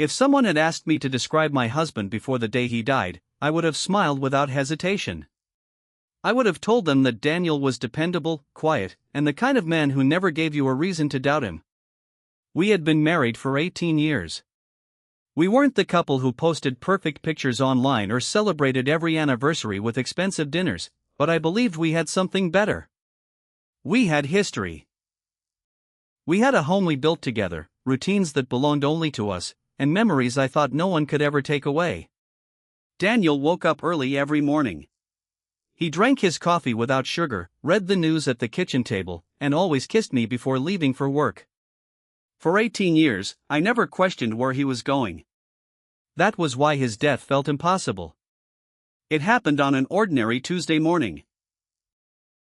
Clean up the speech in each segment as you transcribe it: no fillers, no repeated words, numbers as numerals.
If someone had asked me to describe my husband before the day he died, I would have smiled without hesitation. I would have told them that Daniel was dependable, quiet, and the kind of man who never gave you a reason to doubt him. We had been married for 18 years. We weren't the couple who posted perfect pictures online or celebrated every anniversary with expensive dinners, but I believed we had something better. We had history. We had a home we built together, routines that belonged only to us, and memories I thought no one could ever take away. Daniel woke up early every morning. He drank his coffee without sugar, read the news at the kitchen table, and always kissed me before leaving for work. For 18 years, I never questioned where he was going. That was why his death felt impossible. It happened on an ordinary Tuesday morning.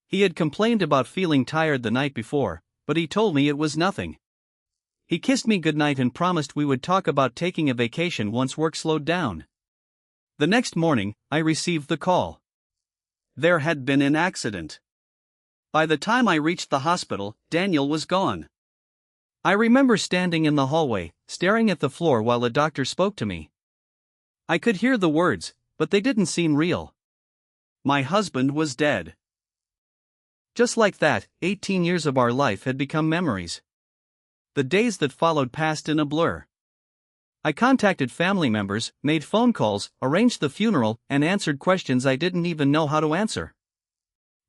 He had complained about feeling tired the night before, but he told me it was nothing. He kissed me goodnight and promised we would talk about taking a vacation once work slowed down. The next morning, I received the call. There had been an accident. By the time I reached the hospital, Daniel was gone. I remember standing in the hallway, staring at the floor while a doctor spoke to me. I could hear the words, but they didn't seem real. My husband was dead. Just like that, 18 years of our life had become memories. The days that followed passed in a blur. I contacted family members, made phone calls, arranged the funeral, and answered questions I didn't even know how to answer.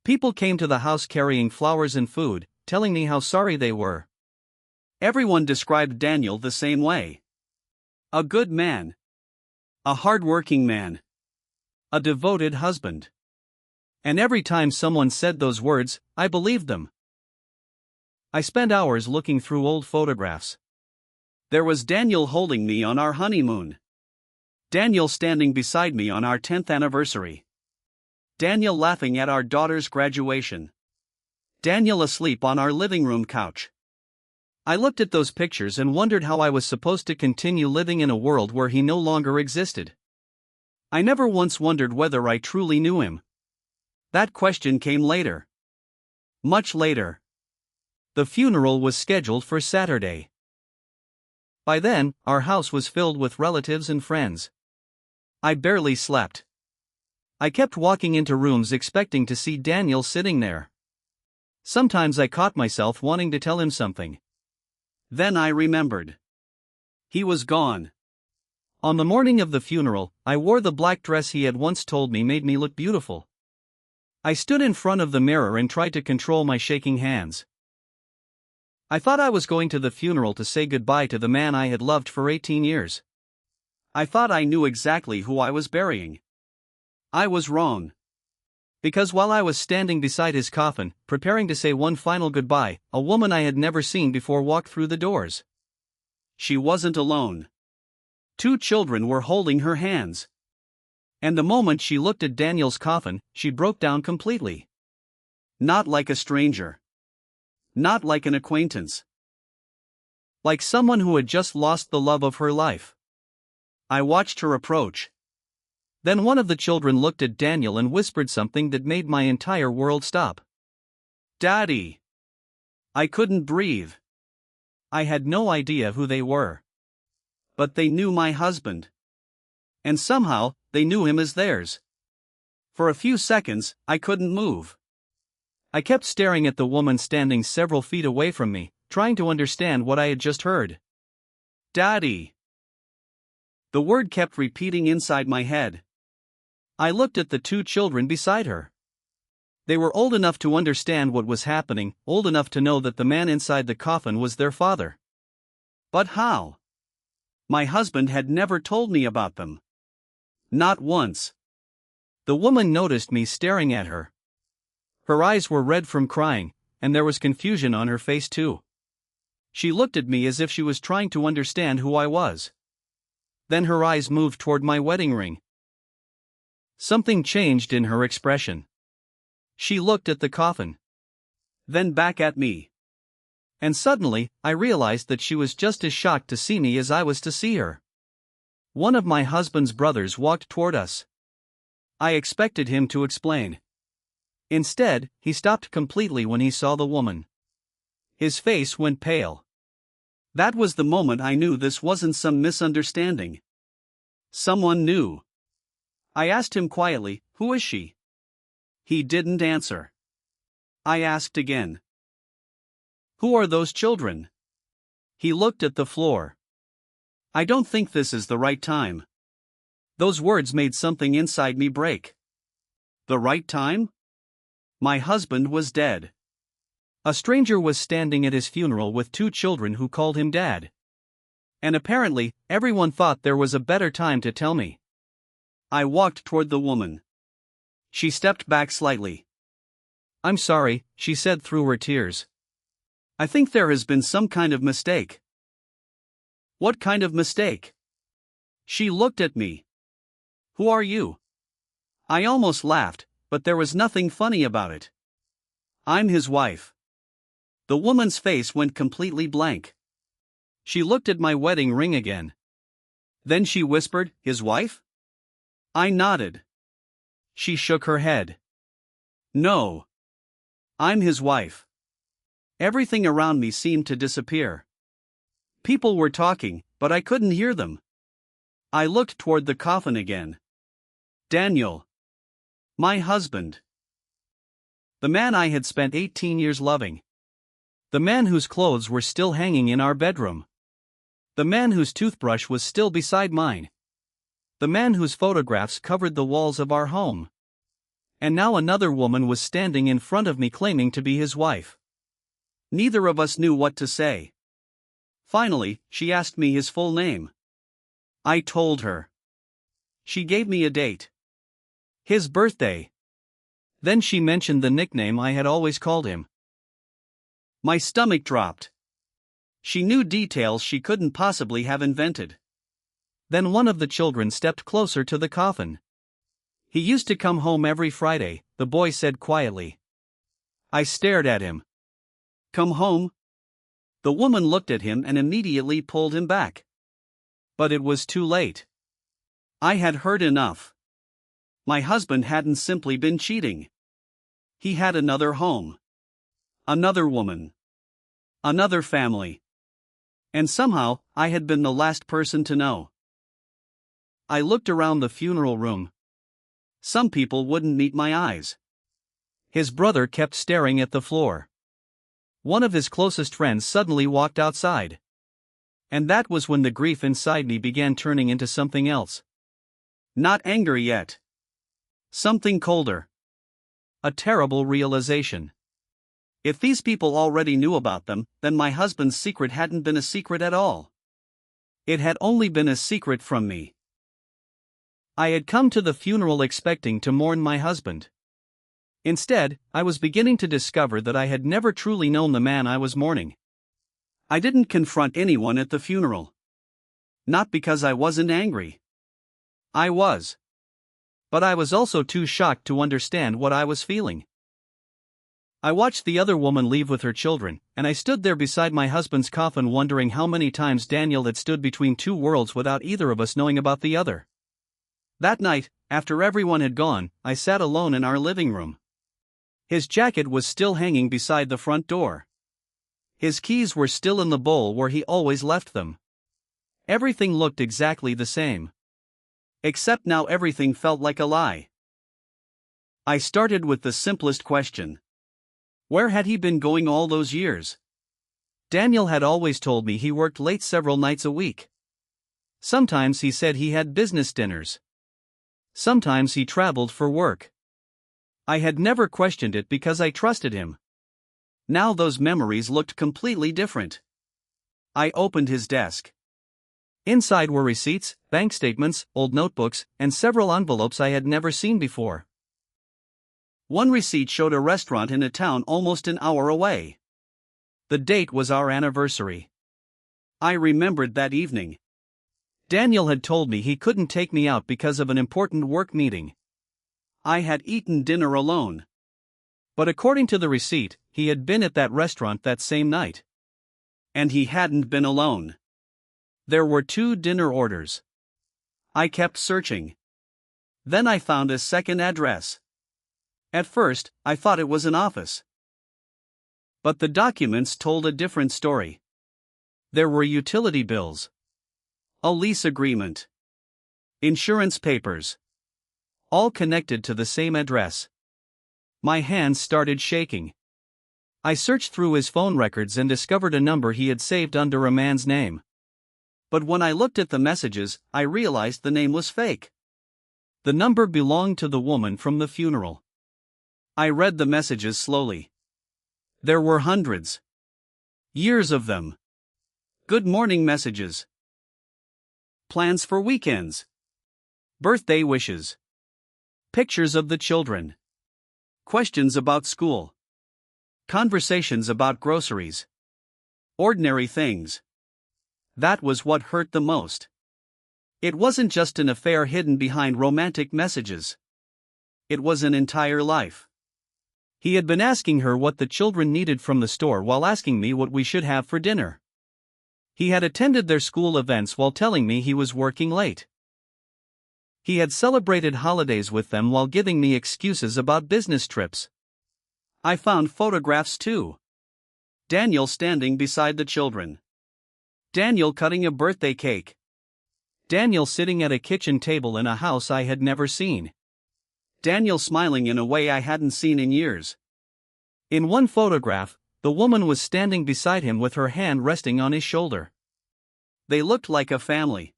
People came to the house carrying flowers and food, telling me how sorry they were. Everyone described Daniel the same way. A good man. A hard-working man. A devoted husband. And every time someone said those words, I believed them. I spent hours looking through old photographs. There was Daniel holding me on our honeymoon. Daniel standing beside me on our 10th anniversary. Daniel laughing at our daughter's graduation. Daniel asleep on our living room couch. I looked at those pictures and wondered how I was supposed to continue living in a world where he no longer existed. I never once wondered whether I truly knew him. That question came later. Much later. The funeral was scheduled for Saturday. By then, our house was filled with relatives and friends. I barely slept. I kept walking into rooms expecting to see Daniel sitting there. Sometimes I caught myself wanting to tell him something. Then I remembered. He was gone. On the morning of the funeral, I wore the black dress he had once told me made me look beautiful. I stood in front of the mirror and tried to control my shaking hands. I thought I was going to the funeral to say goodbye to the man I had loved for 18 years. I thought I knew exactly who I was burying. I was wrong. Because while I was standing beside his coffin, preparing to say one final goodbye, a woman I had never seen before walked through the doors. She wasn't alone. 2 children were holding her hands. And the moment she looked at Daniel's coffin, she broke down completely. Not like a stranger. Not like an acquaintance. Like someone who had just lost the love of her life. I watched her approach. Then one of the children looked at Daniel and whispered something that made my entire world stop. "Daddy." I couldn't breathe. I had no idea who they were. But they knew my husband. And somehow, they knew him as theirs. For a few seconds, I couldn't move. I kept staring at the woman standing several feet away from me, trying to understand what I had just heard. "Daddy." The word kept repeating inside my head. I looked at the 2 children beside her. They were old enough to understand what was happening, old enough to know that the man inside the coffin was their father. But how? My husband had never told me about them. Not once. The woman noticed me staring at her. Her eyes were red from crying, and there was confusion on her face too. She looked at me as if she was trying to understand who I was. Then her eyes moved toward my wedding ring. Something changed in her expression. She looked at the coffin. Then back at me. And suddenly, I realized that she was just as shocked to see me as I was to see her. One of my husband's brothers walked toward us. I expected him to explain. Instead, he stopped completely when he saw the woman. His face went pale. That was the moment I knew this wasn't some misunderstanding. Someone knew. I asked him quietly, "Who is she?" He didn't answer. I asked again. "Who are those children?" He looked at the floor. "I don't think this is the right time." Those words made something inside me break. The right time? My husband was dead. A stranger was standing at his funeral with two children who called him Dad. And apparently, everyone thought there was a better time to tell me. I walked toward the woman. She stepped back slightly. "I'm sorry," she said through her tears. "I think there has been some kind of mistake." "What kind of mistake?" She looked at me. "Who are you?" I almost laughed, but there was nothing funny about it. "I'm his wife." The woman's face went completely blank. She looked at my wedding ring again. Then she whispered, "His wife?" I nodded. She shook her head. "No. I'm his wife." Everything around me seemed to disappear. People were talking, but I couldn't hear them. I looked toward the coffin again. Daniel. My husband. The man I had spent 18 years loving. The man whose clothes were still hanging in our bedroom. The man whose toothbrush was still beside mine. The man whose photographs covered the walls of our home. And now another woman was standing in front of me claiming to be his wife. Neither of us knew what to say. Finally, she asked me his full name. I told her. She gave me a date. His birthday. Then she mentioned the nickname I had always called him. My stomach dropped. She knew details she couldn't possibly have invented. Then one of the children stepped closer to the coffin. "He used to come home every Friday," the boy said quietly. I stared at him. "Come home?" The woman looked at him and immediately pulled him back. But it was too late. I had heard enough. My husband hadn't simply been cheating. He had another home. Another woman. Another family. And somehow, I had been the last person to know. I looked around the funeral room. Some people wouldn't meet my eyes. His brother kept staring at the floor. One of his closest friends suddenly walked outside. And that was when the grief inside me began turning into something else. Not anger yet. Something colder. A terrible realization. If these people already knew about them, then my husband's secret hadn't been a secret at all. It had only been a secret from me. I had come to the funeral expecting to mourn my husband. Instead, I was beginning to discover that I had never truly known the man I was mourning. I didn't confront anyone at the funeral. Not because I wasn't angry. I was. But I was also too shocked to understand what I was feeling. I watched the other woman leave with her children, and I stood there beside my husband's coffin wondering how many times Daniel had stood between two worlds without either of us knowing about the other. That night, after everyone had gone, I sat alone in our living room. His jacket was still hanging beside the front door. His keys were still in the bowl where he always left them. Everything looked exactly the same. Except now everything felt like a lie. I started with the simplest question. Where had he been going all those years? Daniel had always told me he worked late several nights a week. Sometimes he said he had business dinners. Sometimes he traveled for work. I had never questioned it because I trusted him. Now those memories looked completely different. I opened his desk. Inside were receipts, bank statements, old notebooks, and several envelopes I had never seen before. One receipt showed a restaurant in a town almost an hour away. The date was our anniversary. I remembered that evening. Daniel had told me he couldn't take me out because of an important work meeting. I had eaten dinner alone. But according to the receipt, he had been at that restaurant that same night. And he hadn't been alone. There were 2 dinner orders. I kept searching. Then I found a second address. At first, I thought it was an office. But the documents told a different story. There were utility bills, a lease agreement, insurance papers, all connected to the same address. My hands started shaking. I searched through his phone records and discovered a number he had saved under a man's name. But when I looked at the messages, I realized the name was fake. The number belonged to the woman from the funeral. I read the messages slowly. There were hundreds. Years of them. Good morning messages. Plans for weekends. Birthday wishes. Pictures of the children. Questions about school. Conversations about groceries. Ordinary things. That was what hurt the most. It wasn't just an affair hidden behind romantic messages. It was an entire life. He had been asking her what the children needed from the store while asking me what we should have for dinner. He had attended their school events while telling me he was working late. He had celebrated holidays with them while giving me excuses about business trips. I found photographs too. Daniel standing beside the children. Daniel cutting a birthday cake. Daniel sitting at a kitchen table in a house I had never seen. Daniel smiling in a way I hadn't seen in years. In one photograph, the woman was standing beside him with her hand resting on his shoulder. They looked like a family.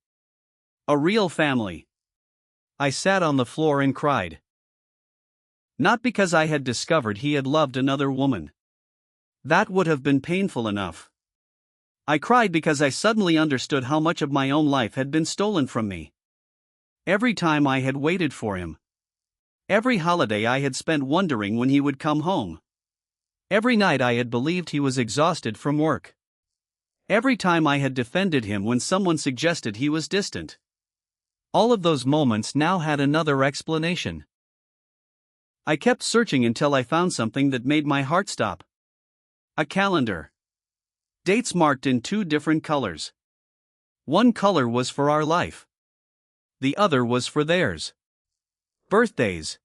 A real family. I sat on the floor and cried. Not because I had discovered he had loved another woman. That would have been painful enough. I cried because I suddenly understood how much of my own life had been stolen from me. Every time I had waited for him. Every holiday I had spent wondering when he would come home. Every night I had believed he was exhausted from work. Every time I had defended him when someone suggested he was distant. All of those moments now had another explanation. I kept searching until I found something that made my heart stop. A calendar. Dates marked in two different colors. One color was for our life. The other was for theirs. Birthdays.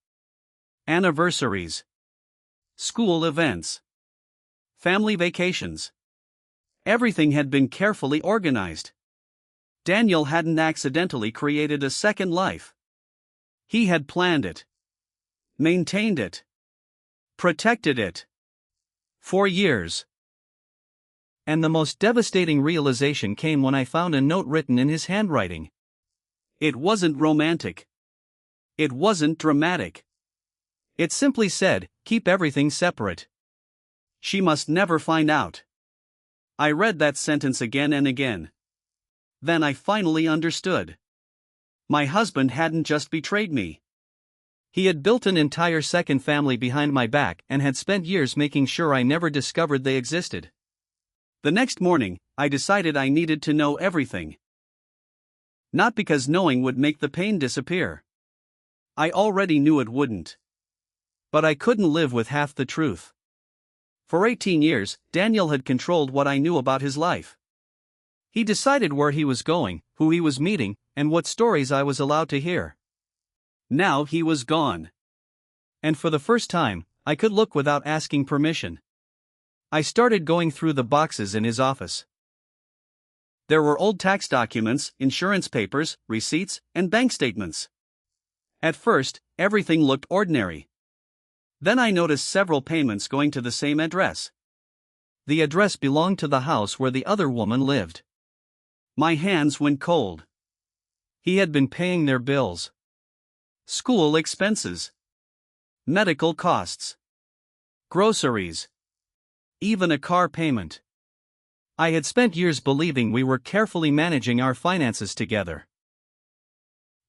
Anniversaries. School events. Family vacations. Everything had been carefully organized. Daniel hadn't accidentally created a second life. He had planned it. Maintained it. Protected it. For years. And the most devastating realization came when I found a note written in his handwriting. It wasn't romantic. It wasn't dramatic. It simply said, "Keep everything separate. She must never find out." I read that sentence again and again. Then I finally understood. My husband hadn't just betrayed me. He had built an entire second family behind my back and had spent years making sure I never discovered they existed. The next morning, I decided I needed to know everything. Not because knowing would make the pain disappear. I already knew it wouldn't. But I couldn't live with half the truth. For 18 years, Daniel had controlled what I knew about his life. He decided where he was going, who he was meeting, and what stories I was allowed to hear. Now he was gone. And for the first time, I could look without asking permission. I started going through the boxes in his office. There were old tax documents, insurance papers, receipts, and bank statements. At first, everything looked ordinary. Then I noticed several payments going to the same address. The address belonged to the house where the other woman lived. My hands went cold. He had been paying their bills. School expenses. Medical costs. Groceries. Even a car payment. I had spent years believing we were carefully managing our finances together.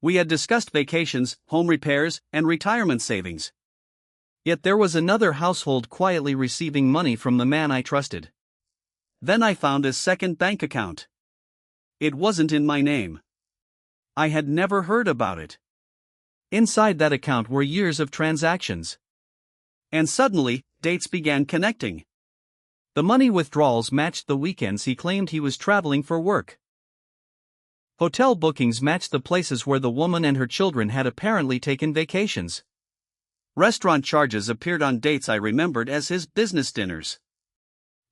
We had discussed vacations, home repairs, and retirement savings. Yet there was another household quietly receiving money from the man I trusted. Then I found a second bank account. It wasn't in my name. I had never heard about it. Inside that account were years of transactions. And suddenly, dates began connecting. The money withdrawals matched the weekends he claimed he was traveling for work. Hotel bookings matched the places where the woman and her children had apparently taken vacations. Restaurant charges appeared on dates I remembered as his business dinners.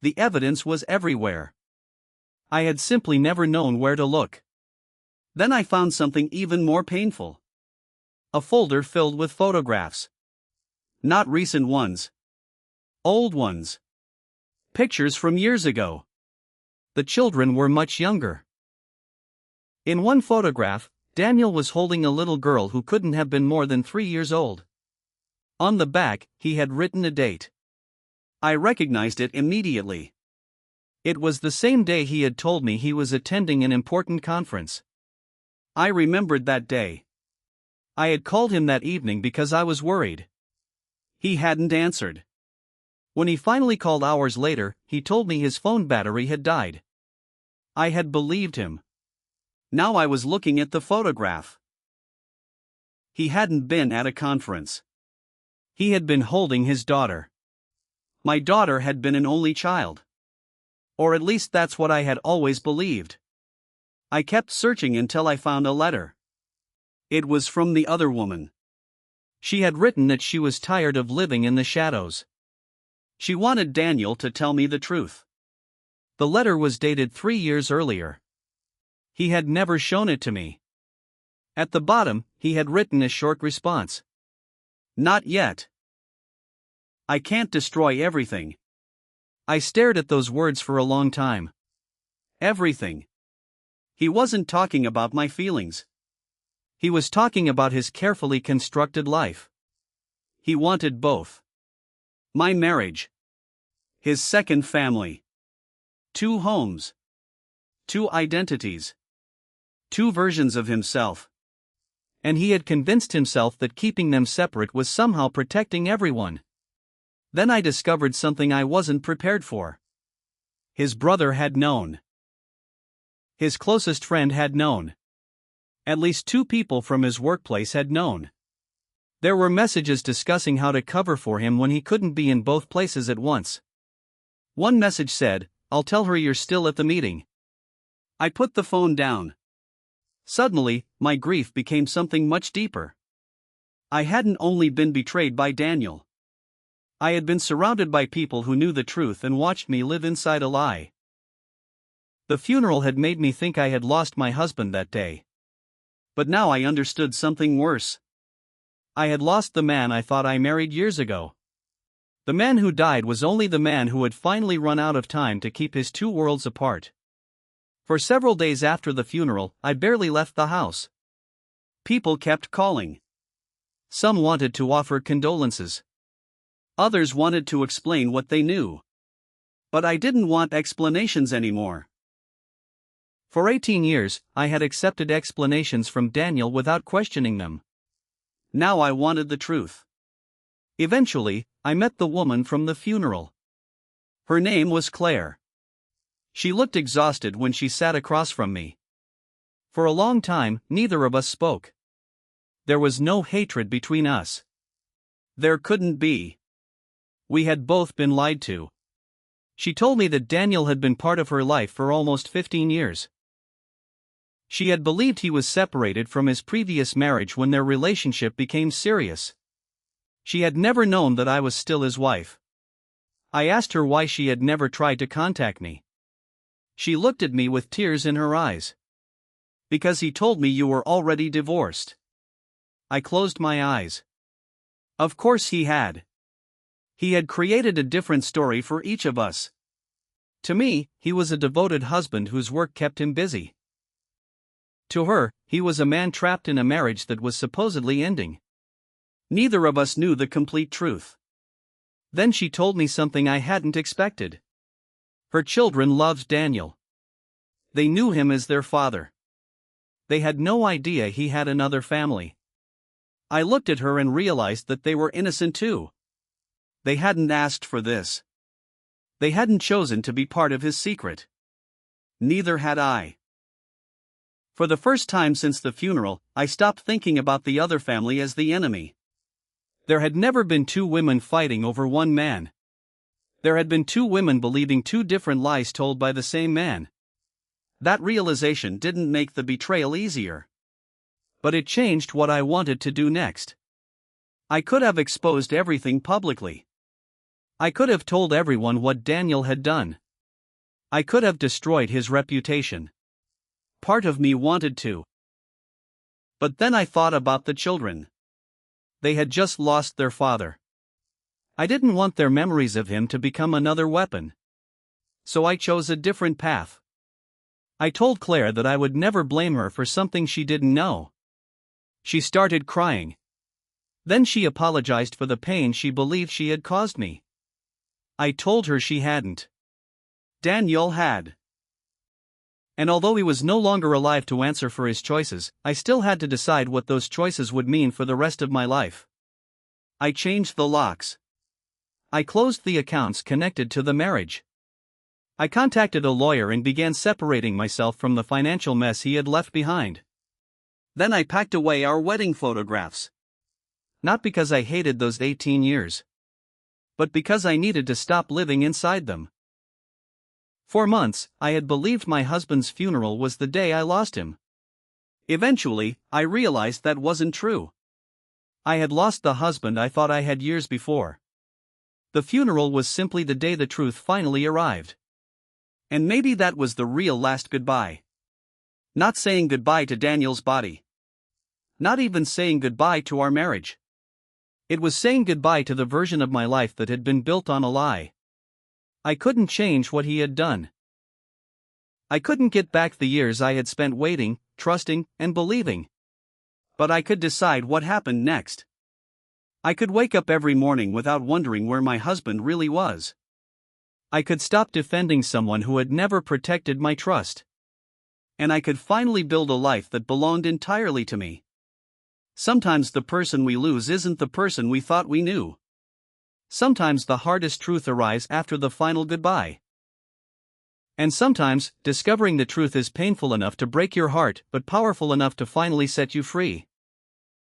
The evidence was everywhere. I had simply never known where to look. Then I found something even more painful. A folder filled with photographs. Not recent ones. Old ones. Pictures from years ago. The children were much younger. In one photograph, Daniel was holding a little girl who couldn't have been more than 3 years old. On the back, he had written a date. I recognized it immediately. It was the same day he had told me he was attending an important conference. I remembered that day. I had called him that evening because I was worried. He hadn't answered. When he finally called hours later, he told me his phone battery had died. I had believed him. Now I was looking at the photograph. He hadn't been at a conference. He had been holding his daughter. My daughter had been an only child. Or at least that's what I had always believed. I kept searching until I found a letter. It was from the other woman. She had written that she was tired of living in the shadows. She wanted Daniel to tell me the truth. The letter was dated 3 years earlier. He had never shown it to me. At the bottom, he had written a short response. Not yet. I can't destroy everything. I stared at those words for a long time. Everything. He wasn't talking about my feelings. He was talking about his carefully constructed life. He wanted both. My marriage. His second family. 2 homes. 2 identities. 2 versions of himself. And he had convinced himself that keeping them separate was somehow protecting everyone. Then I discovered something I wasn't prepared for. His brother had known. His closest friend had known. At least 2 people from his workplace had known. There were messages discussing how to cover for him when he couldn't be in both places at once. One message said, "I'll tell her you're still at the meeting." I put the phone down. Suddenly, my grief became something much deeper. I hadn't only been betrayed by Daniel. I had been surrounded by people who knew the truth and watched me live inside a lie. The funeral had made me think I had lost my husband that day. But now I understood something worse. I had lost the man I thought I married years ago. The man who died was only the man who had finally run out of time to keep his 2 worlds apart. For several days after the funeral, I barely left the house. People kept calling. Some wanted to offer condolences. Others wanted to explain what they knew. But I didn't want explanations anymore. For 18 years, I had accepted explanations from Daniel without questioning them. Now I wanted the truth. Eventually, I met the woman from the funeral. Her name was Claire. She looked exhausted when she sat across from me. For a long time, neither of us spoke. There was no hatred between us. There couldn't be. We had both been lied to. She told me that Daniel had been part of her life for almost 15 years. She had believed he was separated from his previous marriage when their relationship became serious. She had never known that I was still his wife. I asked her why she had never tried to contact me. She looked at me with tears in her eyes. Because he told me you were already divorced. I closed my eyes. Of course he had. He had created a different story for each of us. To me, he was a devoted husband whose work kept him busy. To her, he was a man trapped in a marriage that was supposedly ending. Neither of us knew the complete truth. Then she told me something I hadn't expected. Her children loved Daniel. They knew him as their father. They had no idea he had another family. I looked at her and realized that they were innocent too. They hadn't asked for this. They hadn't chosen to be part of his secret. Neither had I. For the first time since the funeral, I stopped thinking about the other family as the enemy. There had never been 2 women fighting over one man. There had been 2 women believing 2 different lies told by the same man. That realization didn't make the betrayal easier. But it changed what I wanted to do next. I could have exposed everything publicly. I could have told everyone what Daniel had done. I could have destroyed his reputation. Part of me wanted to. But then I thought about the children. They had just lost their father. I didn't want their memories of him to become another weapon. So I chose a different path. I told Claire that I would never blame her for something she didn't know. She started crying. Then she apologized for the pain she believed she had caused me. I told her she hadn't. Daniel had. And although he was no longer alive to answer for his choices, I still had to decide what those choices would mean for the rest of my life. I changed the locks. I closed the accounts connected to the marriage. I contacted a lawyer and began separating myself from the financial mess he had left behind. Then I packed away our wedding photographs. Not because I hated those 18 years, but because I needed to stop living inside them. For months, I had believed my husband's funeral was the day I lost him. Eventually, I realized that wasn't true. I had lost the husband I thought I had years before. The funeral was simply the day the truth finally arrived. And maybe that was the real last goodbye. Not saying goodbye to Daniel's body. Not even saying goodbye to our marriage. It was saying goodbye to the version of my life that had been built on a lie. I couldn't change what he had done. I couldn't get back the years I had spent waiting, trusting, and believing. But I could decide what happened next. I could wake up every morning without wondering where my husband really was. I could stop defending someone who had never protected my trust. And I could finally build a life that belonged entirely to me. Sometimes the person we lose isn't the person we thought we knew. Sometimes the hardest truth arrives after the final goodbye. And sometimes, discovering the truth is painful enough to break your heart but powerful enough to finally set you free.